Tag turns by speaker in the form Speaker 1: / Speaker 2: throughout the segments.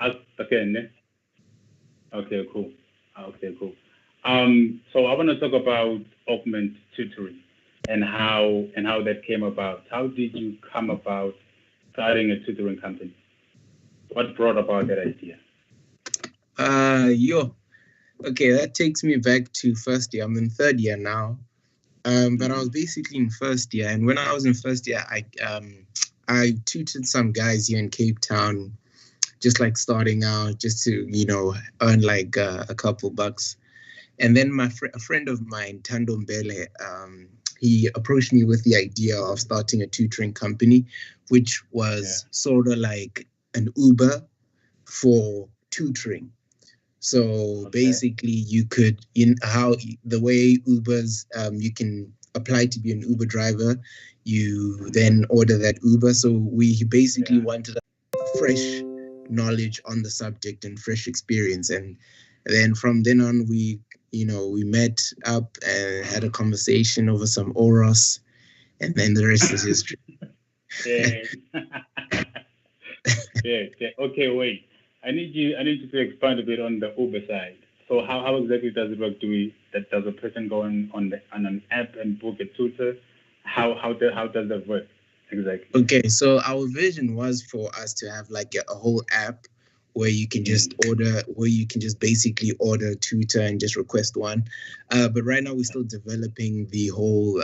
Speaker 1: Again, okay, cool. Okay, cool. So I want to talk about augment tutoring and how that came about. How did you come about starting a tutoring company? What brought about that idea?
Speaker 2: Yo, okay, that takes me back to first year. I'm in third year now. But I was
Speaker 1: Hmm.
Speaker 2: basically in first year, and when I was in first year, I tutored some guys here in Cape Town, just like starting out, just to earn like a couple bucks. And then a friend of mine, Tando Mbele, he approached me with the idea of starting a tutoring company, which
Speaker 1: Yeah.
Speaker 2: was sort of like an Uber for tutoring. So
Speaker 1: Okay.
Speaker 2: basically, you could in how the way Ubers, you can apply to be an Uber driver. You then order that Uber. So we basically
Speaker 1: Yeah.
Speaker 2: wanted fresh knowledge on the subject and fresh experience, and then from then on, we met up and had a conversation over some oros, and then the rest is history.
Speaker 1: Yeah. Yeah. Yeah. Okay. Wait. I need you to expand a bit on the Uber side. So how exactly does it work? Does a person go on an app and book a tutor? How does that work exactly?
Speaker 2: Okay, so our vision was for us to have like a whole app where you can just
Speaker 1: Mm.
Speaker 2: basically order a tutor and just request one. But right now we're still developing the whole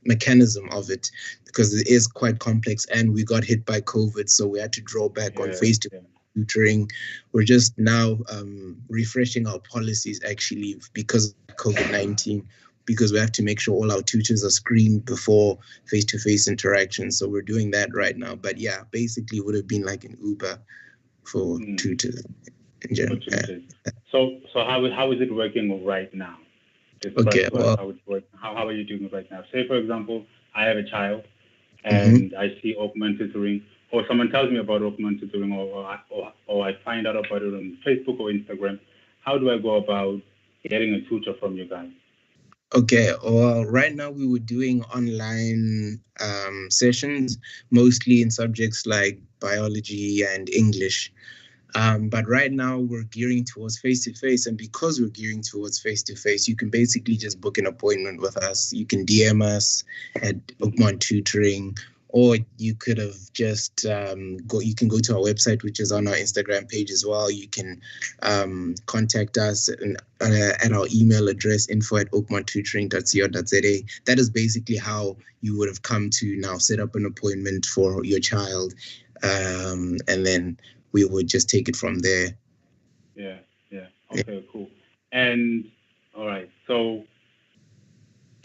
Speaker 2: mechanism of it because it is quite complex and we got hit by COVID, so we had to draw back on
Speaker 1: Yeah.
Speaker 2: face to
Speaker 1: Yeah.
Speaker 2: tutoring. We're just now refreshing our policies actually because of COVID-19, because we have to make sure all our tutors are screened before face-to-face interaction. So we're doing that right now. But yeah, basically it would have been like an Uber for
Speaker 1: Mm.
Speaker 2: tutors in
Speaker 1: For
Speaker 2: general.
Speaker 1: tutors. So how is it working right now? Describe
Speaker 2: Okay,
Speaker 1: to us
Speaker 2: well,
Speaker 1: how it works. How are you doing it right now? Say for example, I have a child
Speaker 2: mhm.
Speaker 1: and I see augmented tutoring, or someone tells me about augmented tutoring, or I find out about it on Facebook or Instagram. How do I go about getting a tutor from you guys?
Speaker 2: Okay, well, right now we were doing online sessions, mostly in subjects like biology and English. But right now we're gearing towards face to face, and because we're gearing towards face to face, you can basically just book an appointment with us. You can DM us at
Speaker 1: Hmm.
Speaker 2: Oakmont Tutoring, or you could have just go. You can go to our website, which is on our Instagram page as well. You can contact us at our email address info@oakmonttutoring.co.za. That is basically how you would have come to now set up an appointment for your child, and then we would just take it from there.
Speaker 1: Yeah, yeah. Okay, cool. And all right, so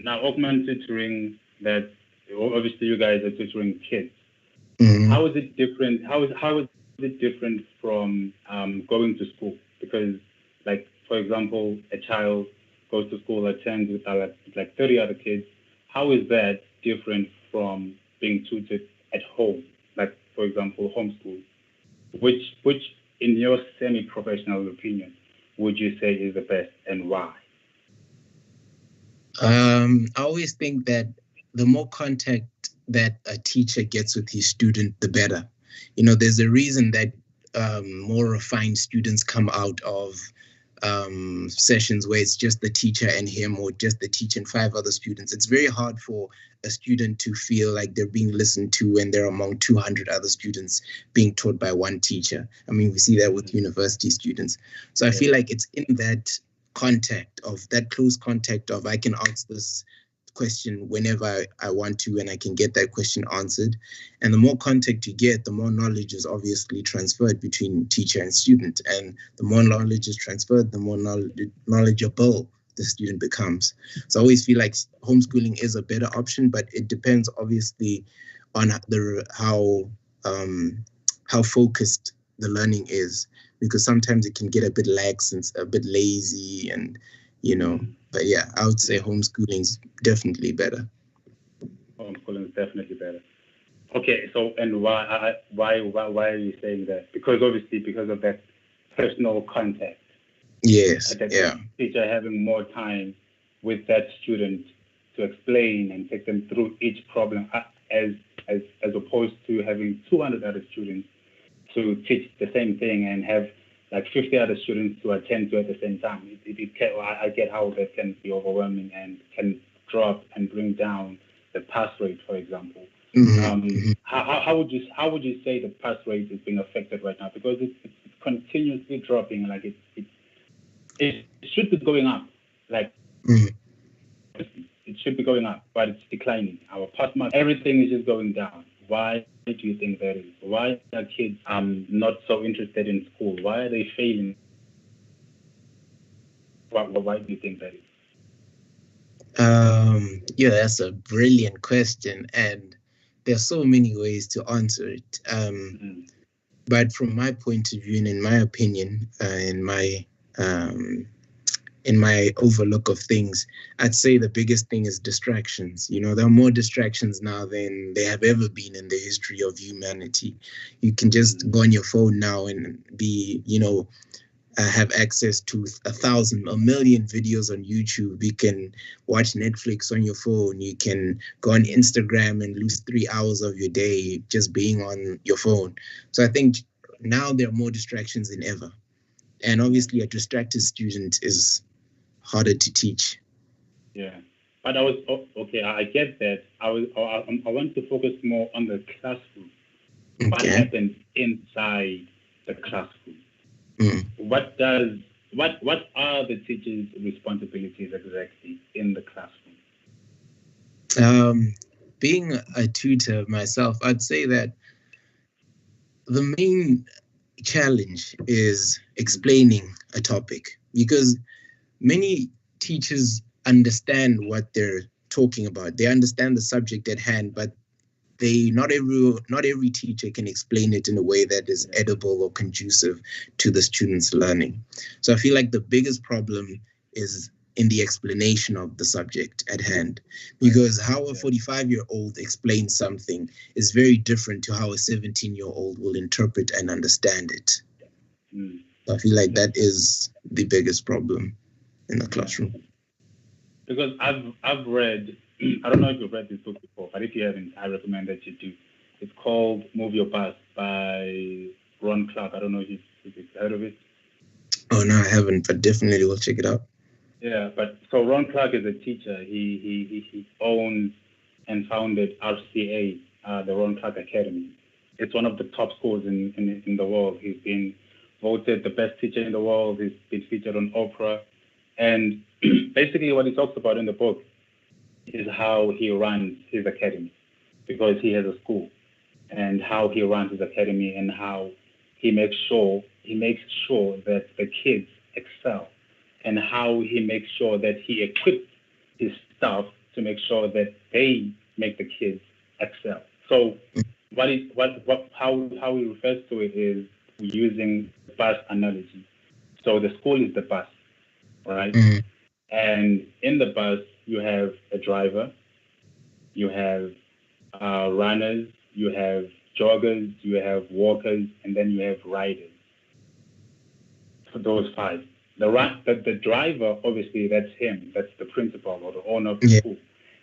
Speaker 1: now augmented tutoring that obviously you guys are tutoring kids.
Speaker 2: Mm-hmm.
Speaker 1: How is it different? How is it different from going to school? Because, like for example, a child goes to school, attends with like 30 other kids. How is that different from being tutored at home? Like for example, homeschool. Which in your semi-professional opinion would you say is the best and why?
Speaker 2: I always think that the more contact that a teacher gets with his student, the better. There's a reason that more refined students come out of sessions where it's just the teacher and him, or just the teacher and five other students. It's very hard for a student to feel like they're being listened to when they're among 200 other students being taught by one teacher. I mean, we see that with
Speaker 1: Mm.
Speaker 2: university students. So I feel
Speaker 1: Yeah.
Speaker 2: like it's in that close contact of I can ask this question whenever I want to, and I can get that question answered. And the more contact you get, the more knowledge is obviously transferred between teacher and student. And the more knowledge is transferred, the more knowledgeable the student becomes. So I always feel like homeschooling is a better option, but it depends obviously on um, how focused the learning is, because sometimes it can get a bit lax and a bit lazy, and you know.
Speaker 1: Mm.
Speaker 2: But yeah, I would say
Speaker 1: Yeah.
Speaker 2: homeschooling's definitely better.
Speaker 1: Homeschooling is definitely better. Okay, so and why are you saying that? Because obviously because of that personal contact,
Speaker 2: Yes,
Speaker 1: the
Speaker 2: yeah.
Speaker 1: teacher having more time with that student to explain and take them through each problem, as opposed to having 200 other students. to teach the same thing and have like 50 other students to attend to at the same time. I get how that can be overwhelming and can drop and bring down the pass rate, for example.
Speaker 2: Mm-hmm.
Speaker 1: How would you say the pass rate is being affected right now? Because it's continuously dropping. Like it should be going up. Like
Speaker 2: Mm-hmm.
Speaker 1: it should be going up, but it's declining. Our pass mark, everything is just going down. Why do you think that is? Why are kids not so interested in school? Why are they failing? Why do you think that is?
Speaker 2: Yeah, that's a brilliant question, and there's so many ways to answer it.
Speaker 1: Mm,
Speaker 2: But from my point of view, and in my opinion, um, in my overlook of things, I'd say the biggest thing is distractions. There are more distractions now than there have ever been in the history of humanity. You can just
Speaker 1: mm,
Speaker 2: go on your phone now and be, have access to 1,000, a million videos on YouTube. You can watch Netflix on your phone. You can go on Instagram and lose 3 hours of your day just being on your phone. So I think now there are more distractions than ever. And
Speaker 1: yeah,
Speaker 2: obviously, a distracted student is harder to teach.
Speaker 1: yeah. But I was okay. I get that. I want to focus more on the classroom. What
Speaker 2: Okay.
Speaker 1: happens inside the classroom?
Speaker 2: Mm.
Speaker 1: What does what are the teachers' responsibilities exactly in the classroom?
Speaker 2: Um, Being a tutor myself, I'd say that the main challenge is explaining a topic because many teachers understand what they're talking about. They understand the subject at hand, but they not every teacher can explain it in a way that is
Speaker 1: Yeah.
Speaker 2: edible or conducive to the student's learning. So I feel like the biggest problem is in the explanation of the subject at hand,
Speaker 1: Right.
Speaker 2: because how a
Speaker 1: Yeah.
Speaker 2: 45-year-old explains something is very different to how a 17-year-old will interpret and understand it.
Speaker 1: Mm.
Speaker 2: So I feel like
Speaker 1: Yeah.
Speaker 2: that is the biggest problem in the
Speaker 1: Yeah.
Speaker 2: classroom.
Speaker 1: Because I've read, I don't know if you've read this book before, but if you haven't, I recommend that you do. It's called Move Your Bus by Ron Clark. I don't know if you've heard of it.
Speaker 2: Oh no, I haven't, but definitely will check it out.
Speaker 1: Yeah, but so Ron Clark is a teacher. He owns and founded RCA, the Ron Clark Academy. It's one of the top schools in the world. He's been voted the best teacher in the world. He's been featured on Oprah. And basically, what he talks about in the book is how he runs his academy because he has a school, and how he runs his academy and how he makes sure that the kids excel, and how he makes sure that he equips his staff to make sure that they make the kids excel. So how he refers to it is using the bus analogy. So the school is the bus, right?
Speaker 2: Mm,
Speaker 1: And in the bus you have a driver, you have runners, you have joggers, you have walkers, and then you have riders. For those five, the driver, obviously that's him, that's the principal or the owner of the
Speaker 2: yeah,
Speaker 1: school,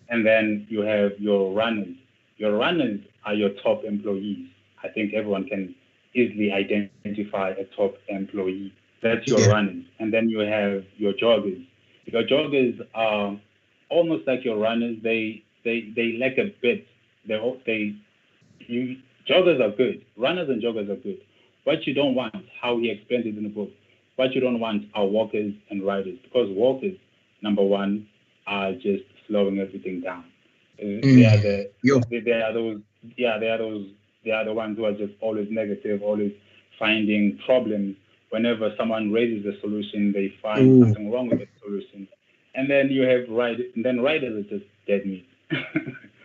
Speaker 1: and then you have your runners. Your runners are your top employees. I think everyone can easily identify a top employee. That's your
Speaker 2: yeah.
Speaker 1: runners, and then you have your joggers. Your joggers are almost like your runners. They lack a bit. They you joggers are good. Runners and joggers are good. What you don't want, how he explains it in the book, what you don't want are walkers and riders, because walkers, number one, are just slowing everything down. They
Speaker 2: Mm,
Speaker 1: are the
Speaker 2: yo,
Speaker 1: they are those yeah they are the ones who are just always negative, always finding problems. Whenever someone raises a solution, they find
Speaker 2: ooh,
Speaker 1: something wrong with the solution. And then you have riders, and then riders are just dead meat.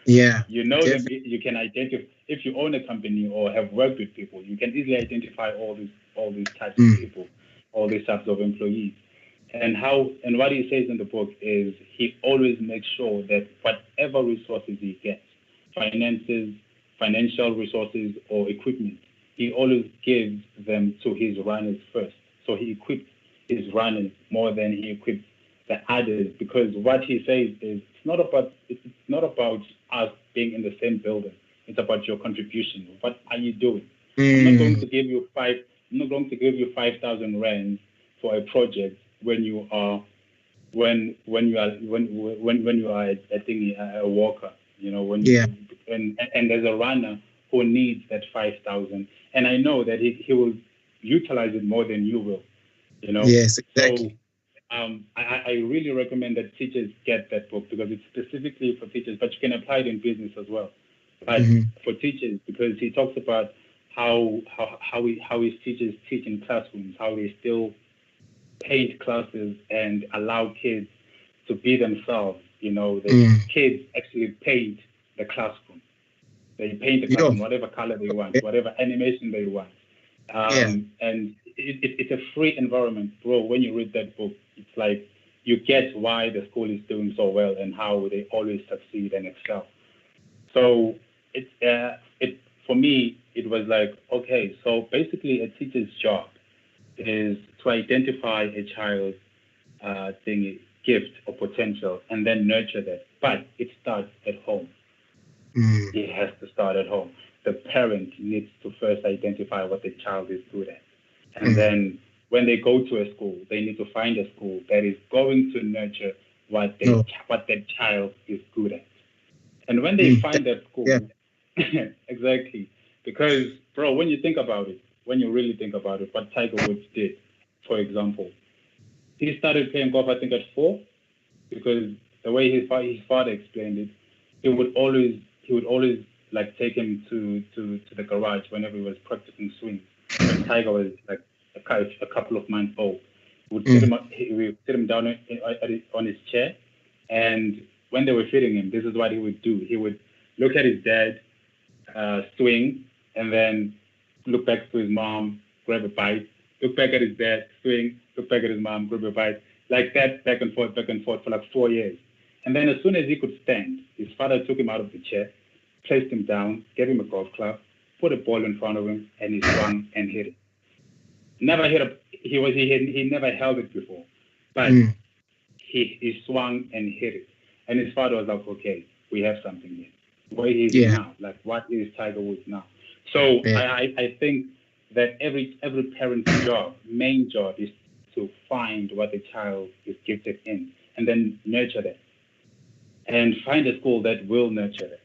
Speaker 2: yeah,
Speaker 1: You know them.
Speaker 2: definitely.
Speaker 1: You can identify if you own a company or have worked with people. You can easily identify all these types of
Speaker 2: Mm,
Speaker 1: people, all these types of employees, and what he says in the book is he always makes sure that whatever resources he gets, finances, financial resources or equipment, he always gives them to his runners first. So he equips his runners more than he equips the others, because what he says is it's not about us being in the same building. It's about your contribution. What are you doing? I'm not going
Speaker 2: Mm.
Speaker 1: to give you five. I'm not going to give you 5,000 rand for a project when you are when you are a thing a walker. You know when
Speaker 2: Yeah.
Speaker 1: you and there's a runner who needs that 5,000, and I know that he will utilize it more than you will. You know,
Speaker 2: Yes,
Speaker 1: so
Speaker 2: exactly.
Speaker 1: I really recommend that teachers get that book because it's specifically for teachers, but you can apply it in business as well. But
Speaker 2: Hmm.
Speaker 1: for teachers, because he talks about how his teachers teach in classrooms, how they still paint classes and allow kids to be themselves. You know, the
Speaker 2: Mm.
Speaker 1: kids actually paint the classroom. They paint the
Speaker 2: Yo.
Speaker 1: classroom whatever color they want,
Speaker 2: Okay.
Speaker 1: whatever animation they want.
Speaker 2: Yeah.
Speaker 1: And it's a free environment, bro. When you read that book, it's like you get why the school is doing so well and how they always succeed and excel. So it for me it was like okay, so basically a teacher's job is to identify a child's gift or potential and then nurture that. But it starts at home.
Speaker 2: Mm.
Speaker 1: It has to start at home. The parent needs to first identify what the child is good at. And
Speaker 2: Mm.
Speaker 1: then when they go to a school, they need to find a school that is going to nurture
Speaker 2: No.
Speaker 1: what that child is good at. And when they
Speaker 2: Mm.
Speaker 1: find that
Speaker 2: Yeah.
Speaker 1: school, exactly, because bro, when you think about it, when you really think about it, what Tiger Woods did, for example, he started playing golf I think at 4 because the way his father explained it, he would always like take him to the garage whenever he was practicing swings. When Tiger was like a couple of months old,
Speaker 2: Mm.
Speaker 1: he would sit him down on his chair, and when they were feeding him, this is what he would do. He would look at his dad swing, and then look back to his mom, grab a bite, look back at his dad, swing, look back at his mom, grab a bite, like that, back and forth for like 4 years. And then as soon as he could stand, his father took him out of the chair, placed him down, gave him a golf club, put a ball in front of him, and he swung and hit it. Never hit a he never held it before, but
Speaker 2: Mm.
Speaker 1: he swung and hit it. And his father was like, okay, we have something here. Where is he
Speaker 2: Yeah.
Speaker 1: now? Like, what is Tiger Woods now? So
Speaker 2: Yeah.
Speaker 1: I think that every parent's main job, is to find what the child is gifted in, and then nurture that, and find a school that will nurture that.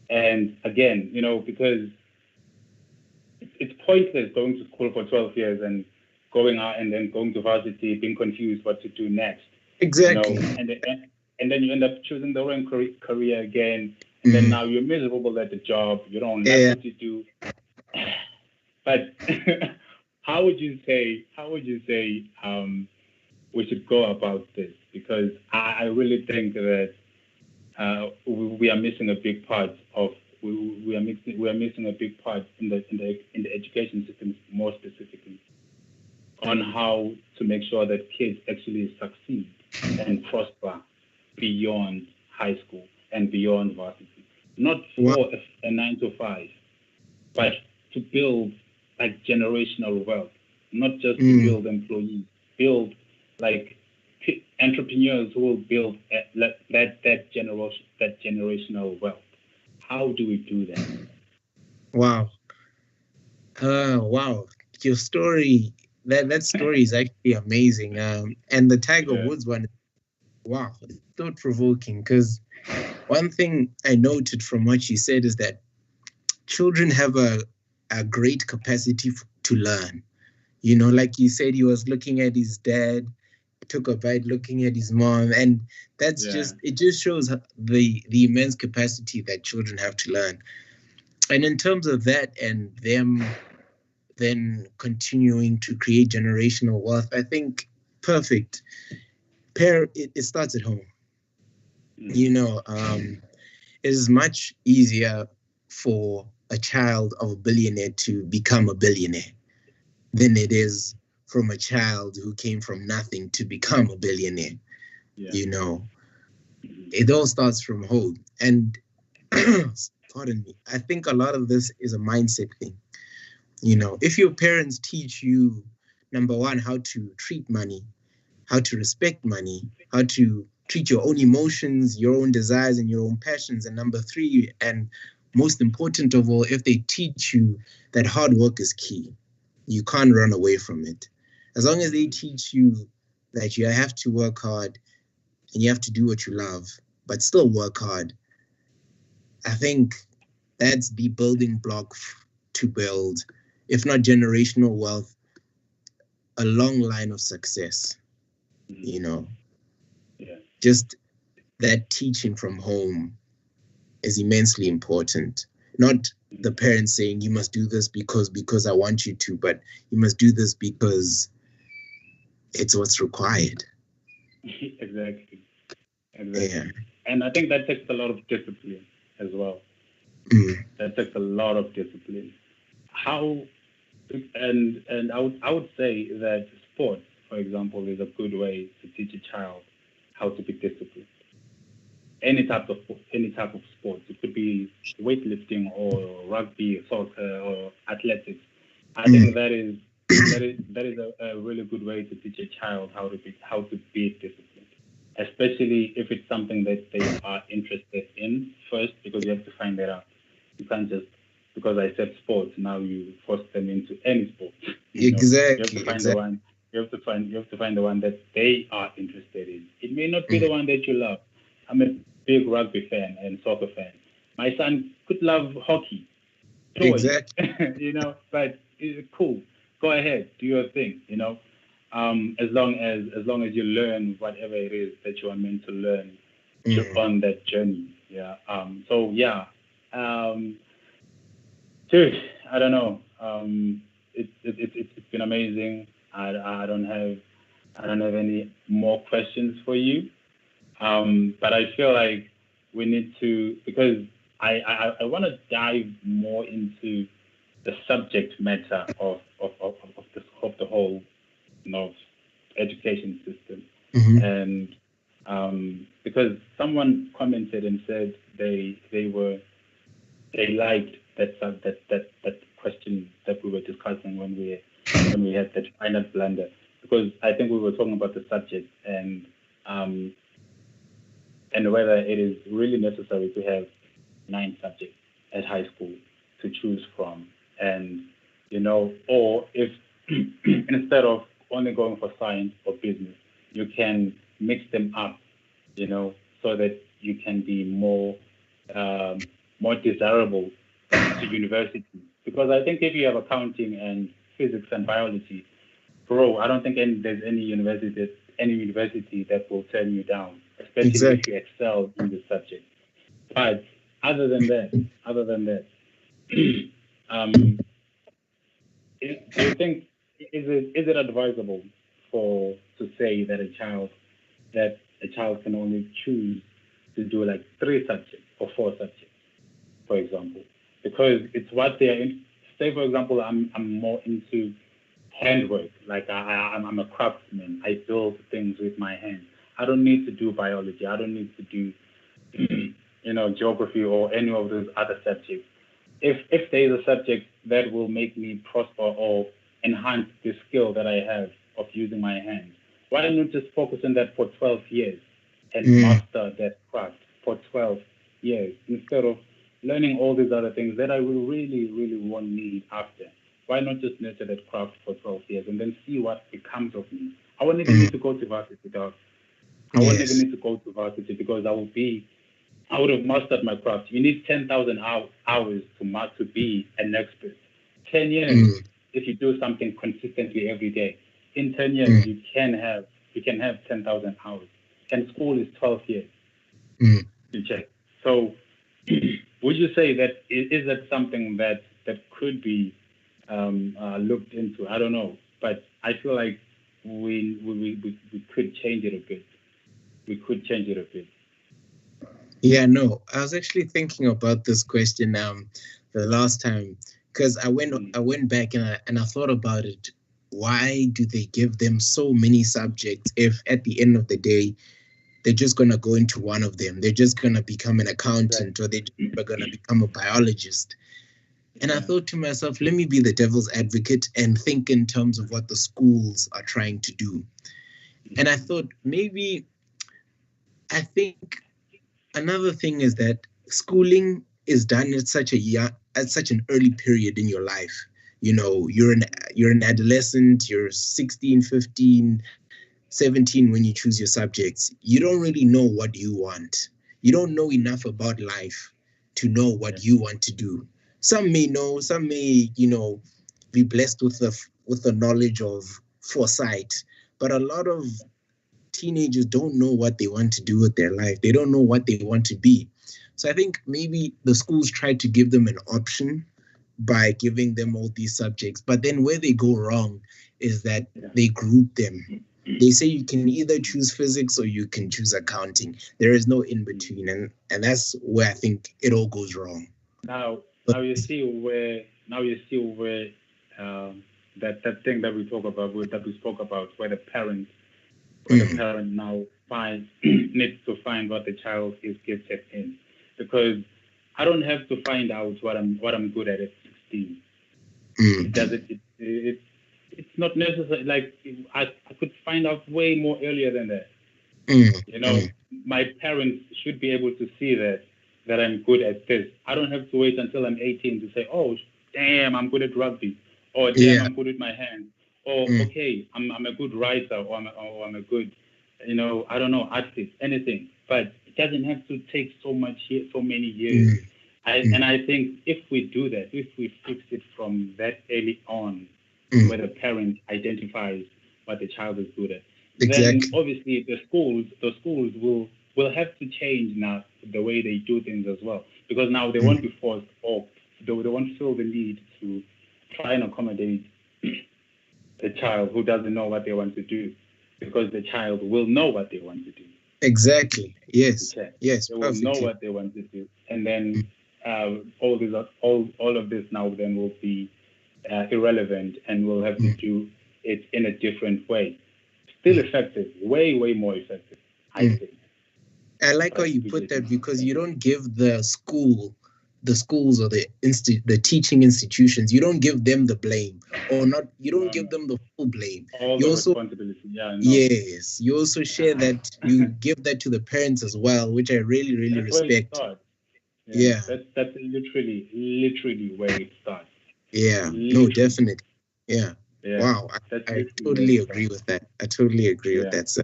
Speaker 1: And again, you know, because it's pointless going to school for 12 years and going out and then going to varsity, being confused what to do next, you know,
Speaker 2: Exactly.
Speaker 1: and then you end up choosing the wrong career again, and then
Speaker 2: Mm.
Speaker 1: now you're miserable at the job, you don't like
Speaker 2: Yeah.
Speaker 1: what you do. But how would you say we should go about this? Because I really think that we are missing a big part of we are missing a big part in the education system more specifically on how to make sure that kids actually succeed and prosper beyond high school and beyond varsity. Not
Speaker 2: Wow.
Speaker 1: for a 9 to 5, but to build like generational wealth, not just to
Speaker 2: Mm.
Speaker 1: build employees, build like entrepreneurs who will build that generational wealth. How do we do that?
Speaker 2: Wow. Wow. Your story, that story is actually amazing. And the Tiger
Speaker 1: Yeah,
Speaker 2: Woods one, wow, it's thought provoking. Because one thing I noted from what you said is that children have a great capacity to learn. You know, like you said, he was looking at his dad, took a bite looking at his mom, and that's
Speaker 1: yeah,
Speaker 2: just it. Just shows the immense capacity that children have to learn. And in terms of that, and them then continuing to create generational wealth, I think perfect. It starts at home.
Speaker 1: mm,
Speaker 2: You know, it is much easier for a child of a billionaire to become a billionaire than it is from a child who came from nothing to become a billionaire.
Speaker 1: yeah,
Speaker 2: You know,
Speaker 1: mm,
Speaker 2: it all starts from home. And pardon me, I think a lot of this is a mindset thing. You know, if your parents teach you, number one, how to treat money, how to respect money, how to treat your own emotions, your own desires, and your own passions, and number three, and most important of all, if they teach you that hard work is key, you can't run away from it. As long as they teach you that you have to work hard and you have to do what you love, but still work hard, I think that's the building block to build, if not generational wealth, a long line of success. You know,
Speaker 1: Yeah.
Speaker 2: just that teaching from home is immensely important. Not the parents saying you must do this because I want you to, but you must do this because it's what's required.
Speaker 1: Exactly.
Speaker 2: Yeah.
Speaker 1: Exactly. And I think that takes a lot of discipline as well.
Speaker 2: Mm.
Speaker 1: That takes a lot of discipline. How and I would say that sports, for example, is a good way to teach a child how to be disciplined. Any type of sports. It could be weightlifting or rugby, soccer, or athletics. I think
Speaker 2: Mm.
Speaker 1: that is a really good way to teach a child how to be disciplined, especially if it's something that they are interested in first, because you have to find that out. You can't just because I said sports now you force them into any sport. You have to
Speaker 2: Exactly.
Speaker 1: find the
Speaker 2: Exactly.
Speaker 1: one. You have to find the one that they are interested in. It may not be the
Speaker 2: Mm.
Speaker 1: one that you love. I'm a big rugby fan and soccer fan. My son could love hockey. Do it.
Speaker 2: Exactly.
Speaker 1: But it's cool. Go ahead, do your thing. As long as you learn whatever it is that you are meant to learn
Speaker 2: Mm.
Speaker 1: on that journey. Yeah. So yeah. Um, dude, I don't know. It's been amazing. I don't have any more questions for you. But I feel like we need to because I want to dive more into the subject matter of the whole you know education system,
Speaker 2: Mhm.
Speaker 1: and because someone commented and said they liked that question that we were discussing when we had that final blunder, because I think we were talking about the subject um, and whether it is really necessary to have 9 subjects at high school to choose from, and or if instead of only going for science or business, you can mix them up, so that you can be more desirable to university. Because I think if you have accounting and physics and biology, bro, I don't think there's any university that will turn you down, especially if
Speaker 2: Exactly.
Speaker 1: you excel in the subject. But other than that, other than that, um, do you think is it advisable for to say that a child can only choose to do like 3 subjects or 4 subjects, for example, because it's what they are in. Say, for example, I'm more into handwork. Like I'm a craftsman. I build things with my hands. I don't need to do biology. I don't need to do geography or any of those other subjects. If there is a subject that will make me prosper or enhance the skill that I have of using my hands, why not just focus on that for 12 years and
Speaker 2: Mm.
Speaker 1: master that craft for 12 years instead of learning all these other things that I will really, really won't need after? Why not just nurture that craft for 12 years and then see what becomes of me? I won't even
Speaker 2: Mm.
Speaker 1: need to go to varsity, dog. I won't even
Speaker 2: Yes.
Speaker 1: need to go to varsity because I would have mastered my craft. You need 10,000 hours to be an expert. 10 years,
Speaker 2: Mm.
Speaker 1: if you do something consistently every day, in 10 years,
Speaker 2: Mm.
Speaker 1: you can have 10,000 hours. And school is 12 years
Speaker 2: Mm.
Speaker 1: to check. So, would you say that is that something that could be looked into? I don't know, but I feel like we could change it a bit. We could change it a bit.
Speaker 2: Yeah, no, I was actually thinking about this question the last time because
Speaker 1: Mm.
Speaker 2: I went back and I thought about it. Why do they give them so many subjects if at the end of the day they're just gonna go into one of them? They're just gonna become an
Speaker 1: Right.
Speaker 2: accountant or they're gonna become a biologist. And I
Speaker 1: Yeah.
Speaker 2: thought to myself, let me be the devil's advocate and think in terms of what the schools are trying to do. And I
Speaker 1: Mhm.
Speaker 2: thought maybe I think another thing is that schooling is done at such an early period in your life. You know, you're an adolescent, you're 16, 15, 17 when you choose your subjects. You don't really know what you want. You don't know enough about life to know what you want to do. Some may know, some may, be blessed with the knowledge of foresight, but a lot of teenagers don't know what they want to do with their life. They don't know what they want to be. So I think maybe the schools try to give them an option by giving them all these subjects. But then where they go wrong is that they group them. They say you can either choose physics or you can choose accounting. There is no in between. And that's where I think it all goes wrong.
Speaker 1: Now,
Speaker 2: But,
Speaker 1: now you see where that thing that we talk about, that we spoke about, where the parent now needs to find what the child is gifted in, because I don't have to find out what I'm good at 16. It doesn't. It's not necessary. Like I could find out way more earlier than that. My parents should be able to see that I'm good at this. I don't have to wait until I'm 18 to say, oh, damn, I'm good at rugby, or damn, I'm good with my hands, or okay, I'm a good writer, or I'm a good, I don't know, artist, anything. But it doesn't have to take so many years. And I think if we do that, if we fix it from that early on, where the parent identifies what the child is good at, then obviously the schools will have to change now the way they do things as well, because now they won't be forced, or they won't feel the need to try and accommodate the child who doesn't know what they want to do, because the child will know what they want to do.
Speaker 2: Exactly. Yes.
Speaker 1: Okay.
Speaker 2: Yes.
Speaker 1: They will know what they want to do, and then all of this now then will be irrelevant, and we'll have to do it in a different way. Still effective, way more effective, I think.
Speaker 2: I like how you put that, because you don't give the schools or the teaching institutions, you don't give them the blame, or not. You don't give them the full blame.
Speaker 1: All
Speaker 2: you
Speaker 1: the
Speaker 2: also,
Speaker 1: responsibility. Yeah. No.
Speaker 2: Yes, you also share that. You give that to the parents as well, which I really respect.
Speaker 1: Where it starts.
Speaker 2: Yeah.
Speaker 1: That's literally where it starts.
Speaker 2: Yeah.
Speaker 1: Literally.
Speaker 2: No, definitely. Yeah. Wow. I totally agree with that. I totally agree with that.
Speaker 1: So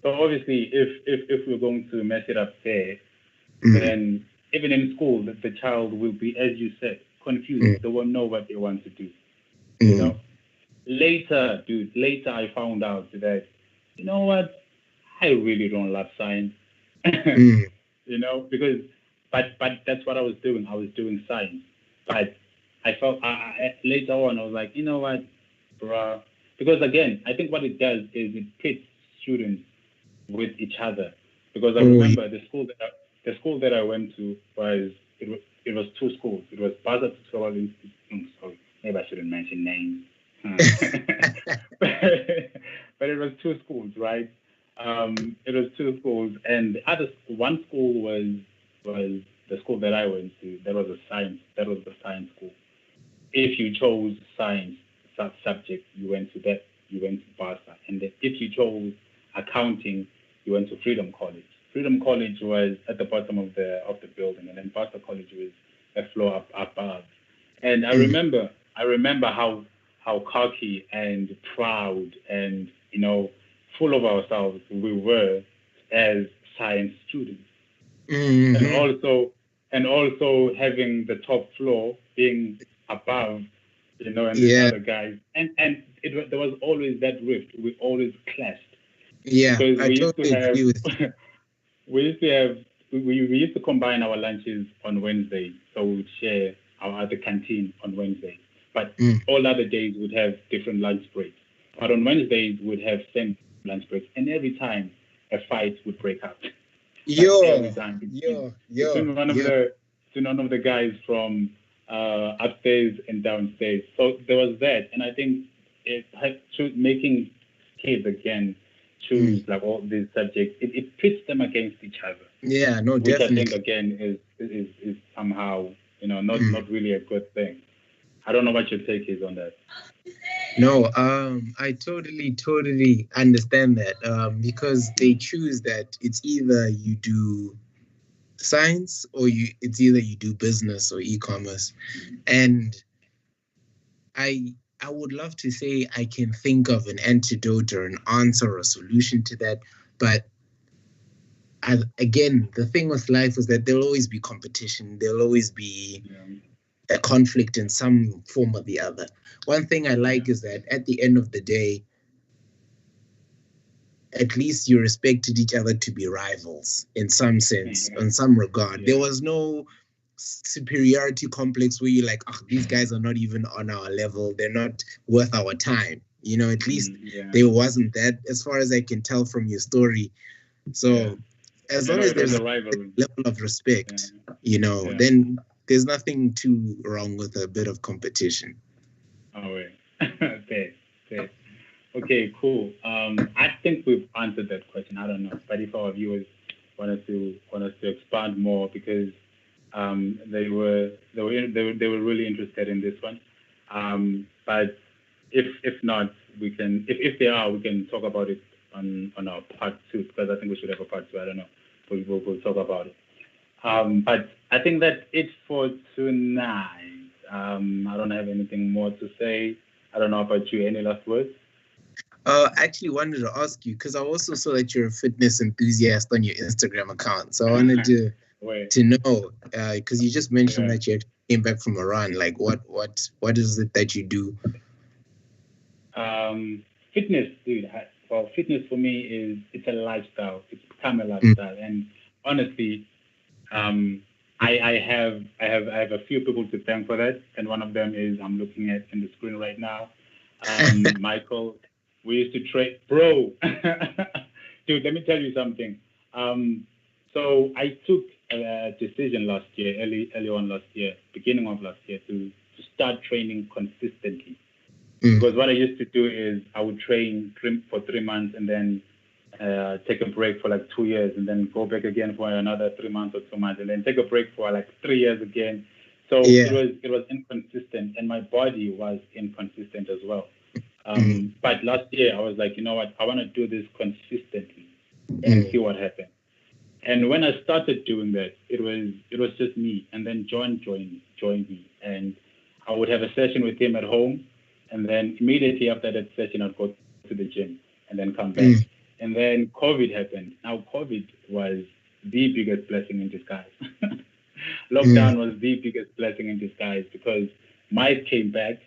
Speaker 1: obviously, if we're going to mess it up there, then even in school, the child will be, as you said, confused. They won't know what they want to do. Later, I found out that, you know what, I really don't love science. Because, but that's what I was doing. I was doing science, but I felt later on I was like, you know what, bruh, because again, I think what it does is it pits students with each other. Because I remember the school that I went to it was two schools. It was Baza Tutorial Institute. Sorry, maybe I shouldn't mention names. But it was two schools, right? It was two schools, and one school was the school that I went to. That was the science school. If you chose science subject, you went to Basa, and then if you chose accounting, you went to Freedom College. Freedom College was at the bottom of the building, and then Basa College was a floor up above. And I remember how cocky and proud and full of ourselves we were as science students, and also having the top floor being above, and the other guys, and there was always that rift. We always clashed.
Speaker 2: Yeah,
Speaker 1: because
Speaker 2: I totally agree with you.
Speaker 1: we used to have we used to combine our lunches on Wednesday, so we would share our other canteen on Wednesday. But all other days would have different lunch breaks. But on Wednesdays would have same lunch breaks, and every time a fight would break out. Every time between one of the guys from upstairs and downstairs. So there was that, and I think it had making kids again choose like all these subjects. It pits them against each other.
Speaker 2: Yeah, no,
Speaker 1: which
Speaker 2: definitely.
Speaker 1: I think again is somehow not really a good thing. I don't know what your take is on that.
Speaker 2: No, I totally understand that. Because they choose that it's either you do science, or it's either you do business or e-commerce. And I would love to say I can think of an antidote or an answer or a solution to that, but again, the thing with life is that there'll always be competition. There'll always be a conflict in some form or the other. One thing I like is that at the end of the day, at least you respected each other to be rivals in some sense, in some regard. There was no superiority complex where you're like, oh, these guys are not even on our level. They're not worth our time. At least there wasn't that, as far as I can tell from your story. So as long as there's a level of respect, then there's nothing too wrong with a bit of competition.
Speaker 1: Oh, wait. Okay. Okay, cool. I think we've answered that question. I don't know, but if our viewers want us to expand more, because they were really interested in this one. But if not, we can, if they are, we can talk about it on our part 2, because I think we should have a part 2. I don't know. We'll talk about it. But I think that's it for tonight. I don't have anything more to say. I don't know about you. Any last words?
Speaker 2: I actually wanted to ask you, because I also saw that you're a fitness enthusiast on your Instagram account. So I wanted to know, because you just mentioned that you actually came back from a run. Like, what is it that you do?
Speaker 1: Fitness, dude. Well, fitness for me it's a lifestyle. It's become a lifestyle, and honestly, I have a few people to thank for that, and one of them is I'm looking at in the screen right now. Michael. We used to train, bro. Dude, let me tell you something. So I took a decision last year, early on last year, beginning of last year, to start training consistently. Because what I used to do is I would train for 3 months and then take a break for like 2 years, and then go back again for another 3 months or 2 months, and then take a break for like 3 years again. So it was inconsistent, and my body was inconsistent as well. But last year I was like, you know what? I want to do this consistently and see what happens. And when I started doing that, it was just me. And then John joined me, and I would have a session with him at home, and then immediately after that session, I'd go to the gym and then come back. And then COVID happened. Now COVID was the biggest blessing in disguise. Lockdown was the biggest blessing in disguise, because Mike came back.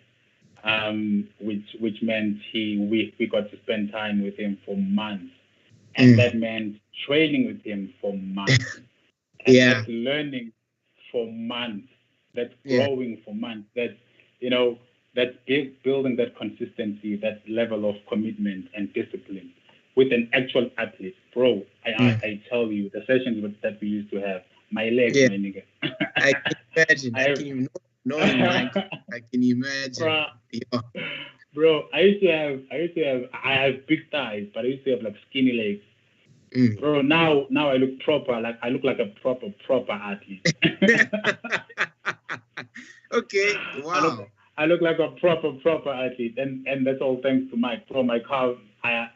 Speaker 1: Which meant we got to spend time with him for months, and that meant training with him for months, and that's learning for months, that's growing for months, that's building that consistency, that level of commitment and discipline with an actual athlete, bro. I tell you, the sessions that we used to have, my legs, my nigga.
Speaker 2: I can imagine. I can even knowing Mike, I can imagine.
Speaker 1: Bro, I have big thighs, but I used to have like skinny legs. Bro, now I look proper, like I look like a proper athlete.
Speaker 2: Okay, wow.
Speaker 1: I look like a proper athlete, and that's all thanks to Mike. Bro, my car, I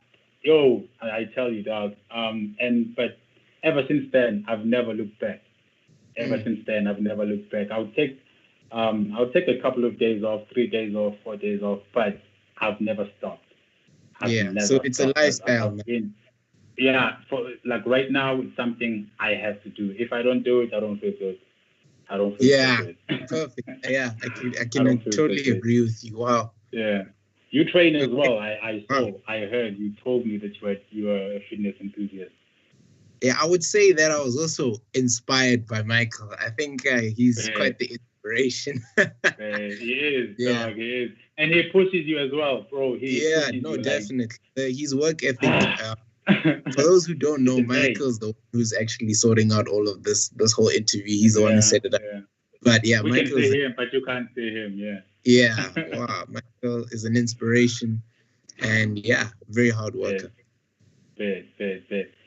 Speaker 1: tell you, dog. But ever since then, I've never looked back. I'll take a couple of days off, 3 days off, 4 days off, but I've never stopped.
Speaker 2: So it's a lifestyle.
Speaker 1: For like right now, it's something I have to do. If I don't do it, I don't feel good.
Speaker 2: Perfect. Yeah, I can totally agree with you. Wow.
Speaker 1: Yeah. You train as well. I heard you told me that you were a fitness enthusiast.
Speaker 2: Yeah, I would say that I was also inspired by Michael. I think he's quite the inspiration.
Speaker 1: He is, dog. He is, and he pushes you as well, bro.
Speaker 2: Definitely. His work ethic. For those who don't know, Michael's the one who's actually sorting out all of this whole interview. He's the one who set it up.
Speaker 1: Yeah.
Speaker 2: But yeah,
Speaker 1: we can see him, but you can't see him. Yeah.
Speaker 2: Yeah. Wow. Michael is an inspiration, and very hard worker.
Speaker 1: Bad.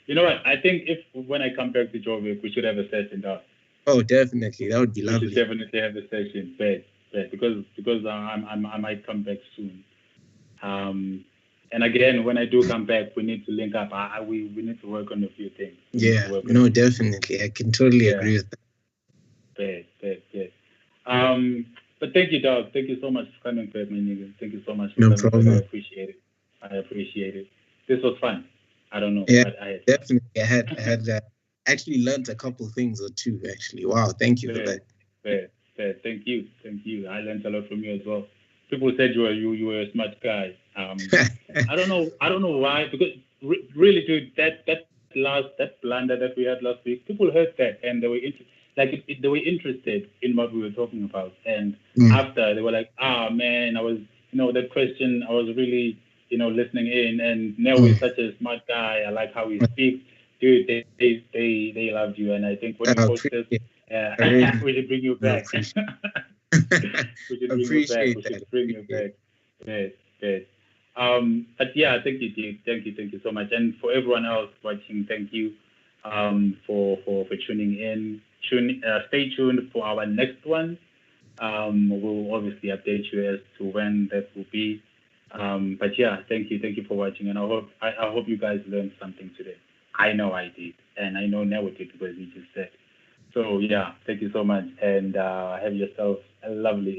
Speaker 1: You know what? I think when I come back to Joburg, we should have a session, dog.
Speaker 2: Oh, definitely. That would be lovely.
Speaker 1: We should definitely have a session. Bad. Because I might come back soon. And again, when I do come back, we need to link up. We need to work on a few things. We need to
Speaker 2: Yeah,
Speaker 1: work on a
Speaker 2: no,
Speaker 1: few things.
Speaker 2: definitely. I can totally
Speaker 1: Yeah,
Speaker 2: agree with that.
Speaker 1: bad, bad, bad. But thank you, dog. Thank you so much for coming back, my nigga. Thank you so much for
Speaker 2: No
Speaker 1: coming back. I
Speaker 2: problem.
Speaker 1: appreciate it. I appreciate it. This was fun. I don't know,
Speaker 2: Yeah,
Speaker 1: but I had fun.
Speaker 2: definitely. I had actually learned a couple things or two, actually. Wow, thank you for
Speaker 1: Bad,
Speaker 2: that.
Speaker 1: bad, bad. Thank you, thank you. I learned a lot from you as well. People said you were a smart guy. I don't know why, because really, dude, that blunder that we had last week, people heard that and they were they were interested in what we were talking about. And
Speaker 2: Mm.
Speaker 1: after they were like, ah man, I was that question, I was really listening in. And Neo is
Speaker 2: Mm.
Speaker 1: such a smart guy. I like how he speaks, dude. They loved you, and I think when we
Speaker 2: I
Speaker 1: post this,
Speaker 2: appreciate I really
Speaker 1: we should bring you
Speaker 2: do
Speaker 1: back.
Speaker 2: appreciate
Speaker 1: We should bring you back. We
Speaker 2: appreciate
Speaker 1: should
Speaker 2: that.
Speaker 1: bring you
Speaker 2: Appreciate
Speaker 1: back. Yes, yes. But yeah, thank you, Duke. Thank you so much. And for everyone else watching, thank you for tuning in. Stay tuned for our next one. We'll obviously update you as to when that will be. But yeah, thank you for watching, and I hope you guys learned something today. I know I did, and I know Nell did because he just said. So yeah, thank you so much, and have yourself a lovely evening.